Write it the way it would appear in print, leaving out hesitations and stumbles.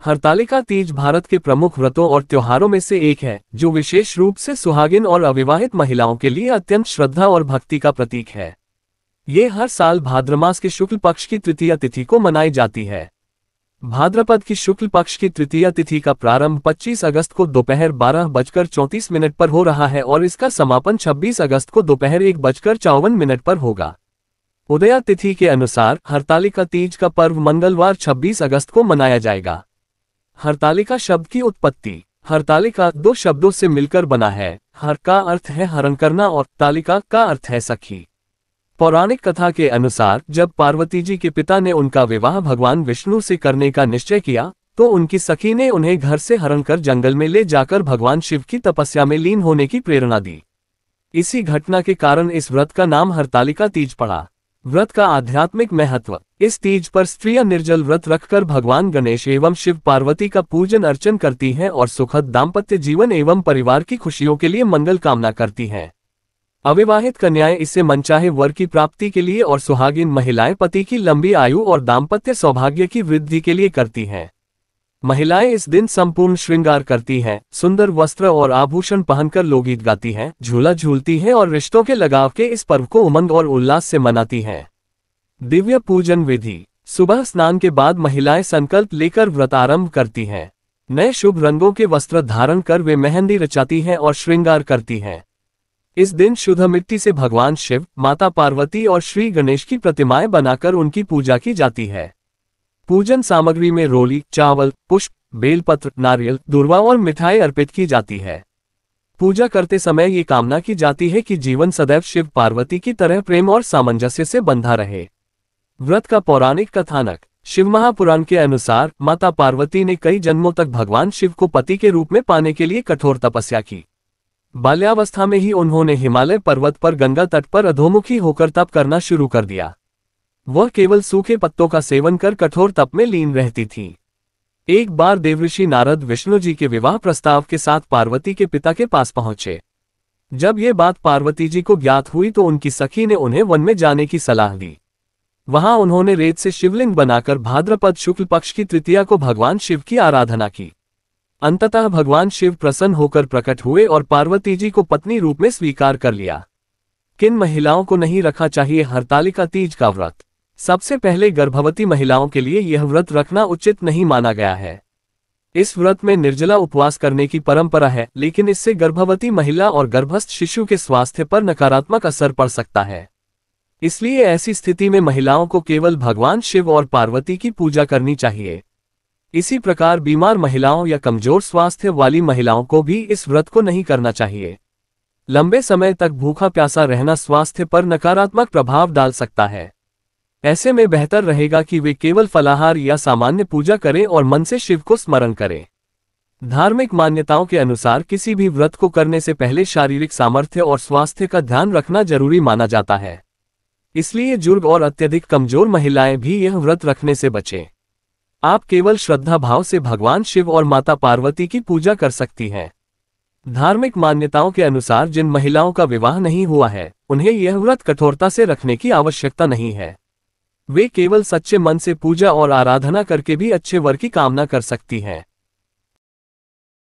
हरतालिका तीज भारत के प्रमुख व्रतों और त्योहारों में से एक है, जो विशेष रूप से सुहागिन और अविवाहित महिलाओं के लिए अत्यंत श्रद्धा और भक्ति का प्रतीक है। ये हर साल भाद्र मास के शुक्ल पक्ष की तृतीया तिथि को मनाई जाती है। भाद्रपद की शुक्ल पक्ष की तृतीया तिथि का प्रारंभ 25 अगस्त को दोपहर 12:34 पर हो रहा है और इसका समापन 26 अगस्त को दोपहर 1:54 पर होगा। उदया तिथि के अनुसार हरतालिका तीज का पर्व मंगलवार 26 अगस्त को मनाया जाएगा। हरतालिका शब्द की उत्पत्ति। हरतालिका दो शब्दों से मिलकर बना है। हर का अर्थ है हरण करना और तालिका का अर्थ है सखी। पौराणिक कथा के अनुसार जब पार्वती जी के पिता ने उनका विवाह भगवान विष्णु से करने का निश्चय किया, तो उनकी सखी ने उन्हें घर से हरण कर जंगल में ले जाकर भगवान शिव की तपस्या में लीन होने की प्रेरणा दी। इसी घटना के कारण इस व्रत का नाम हरतालिका तीज पड़ा। व्रत का आध्यात्मिक महत्व। इस तीज पर स्त्रियां निर्जल व्रत रखकर भगवान गणेश एवं शिव पार्वती का पूजन अर्चन करती हैं और सुखद दाम्पत्य जीवन एवं परिवार की खुशियों के लिए मंगल कामना करती हैं। अविवाहित कन्याएं इसे मनचाहे वर की प्राप्ति के लिए और सुहागिन महिलाएं पति की लंबी आयु और दाम्पत्य सौभाग्य की वृद्धि के लिए करती हैं। महिलाएं इस दिन संपूर्ण श्रृंगार करती हैं, सुंदर वस्त्र और आभूषण पहनकर लोकगीत गाती हैं, झूला झूलती हैं और रिश्तों के लगाव के इस पर्व को उमंग और उल्लास से मनाती हैं। दिव्य पूजन विधि। सुबह स्नान के बाद महिलाएं संकल्प लेकर व्रत आरंभ करती हैं। नए शुभ रंगों के वस्त्र धारण कर वे मेहंदी रचाती हैं और श्रृंगार करती हैं। इस दिन शुद्ध मिट्टी से भगवान शिव, माता पार्वती और श्री गणेश की प्रतिमाएं बनाकर उनकी पूजा की जाती है। पूजन सामग्री में रोली, चावल, पुष्प, बेलपत्र, नारियल, दूर्वा और मिठाई अर्पित की जाती है। पूजा करते समय ये कामना की जाती है कि जीवन सदैव शिव पार्वती की तरह प्रेम और सामंजस्य से बंधा रहे। व्रत का पौराणिक कथानक। शिव महापुराण के अनुसार माता पार्वती ने कई जन्मों तक भगवान शिव को पति के रूप में पाने के लिए कठोर तपस्या की। बाल्यावस्था में ही उन्होंने हिमालय पर्वत पर गंगा तट पर अधोमुखी होकर तप करना शुरू कर दिया। वह केवल सूखे पत्तों का सेवन कर कठोर तप में लीन रहती थी। एक बार देवऋषि नारद विष्णु जी के विवाह प्रस्ताव के साथ पार्वती के पिता के पास पहुंचे। जब ये बात पार्वती जी को ज्ञात हुई तो उनकी सखी ने उन्हें वन में जाने की सलाह दी। वहां उन्होंने रेत से शिवलिंग बनाकर भाद्रपद शुक्ल पक्ष की तृतीया को भगवान शिव की आराधना की। अंततः भगवान शिव प्रसन्न होकर प्रकट हुए और पार्वती जी को पत्नी रूप में स्वीकार कर लिया। किन महिलाओं को नहीं रखा चाहिए हरतालिका तीज का व्रत? सबसे पहले गर्भवती महिलाओं के लिए यह व्रत रखना उचित नहीं माना गया है। इस व्रत में निर्जला उपवास करने की परंपरा है, लेकिन इससे गर्भवती महिला और गर्भस्थ शिशु के स्वास्थ्य पर नकारात्मक असर पड़ सकता है। इसलिए ऐसी स्थिति में महिलाओं को केवल भगवान शिव और पार्वती की पूजा करनी चाहिए। इसी प्रकार बीमार महिलाओं या कमजोर स्वास्थ्य वाली महिलाओं को भी इस व्रत को नहीं करना चाहिए। लंबे समय तक भूखा प्यासा रहना स्वास्थ्य पर नकारात्मक प्रभाव डाल सकता है। ऐसे में बेहतर रहेगा कि वे केवल फलाहार या सामान्य पूजा करें और मन से शिव को स्मरण करें। धार्मिक मान्यताओं के अनुसार किसी भी व्रत को करने से पहले शारीरिक सामर्थ्य और स्वास्थ्य का ध्यान रखना जरूरी माना जाता है। इसलिए बुजुर्ग और अत्यधिक कमजोर महिलाएं भी यह व्रत रखने से बचें। आप केवल श्रद्धा भाव से भगवान शिव और माता पार्वती की पूजा कर सकती हैं। धार्मिक मान्यताओं के अनुसार जिन महिलाओं का विवाह नहीं हुआ है, उन्हें यह व्रत कठोरता से रखने की आवश्यकता नहीं है। वे केवल सच्चे मन से पूजा और आराधना करके भी अच्छे वर की कामना कर सकती हैं।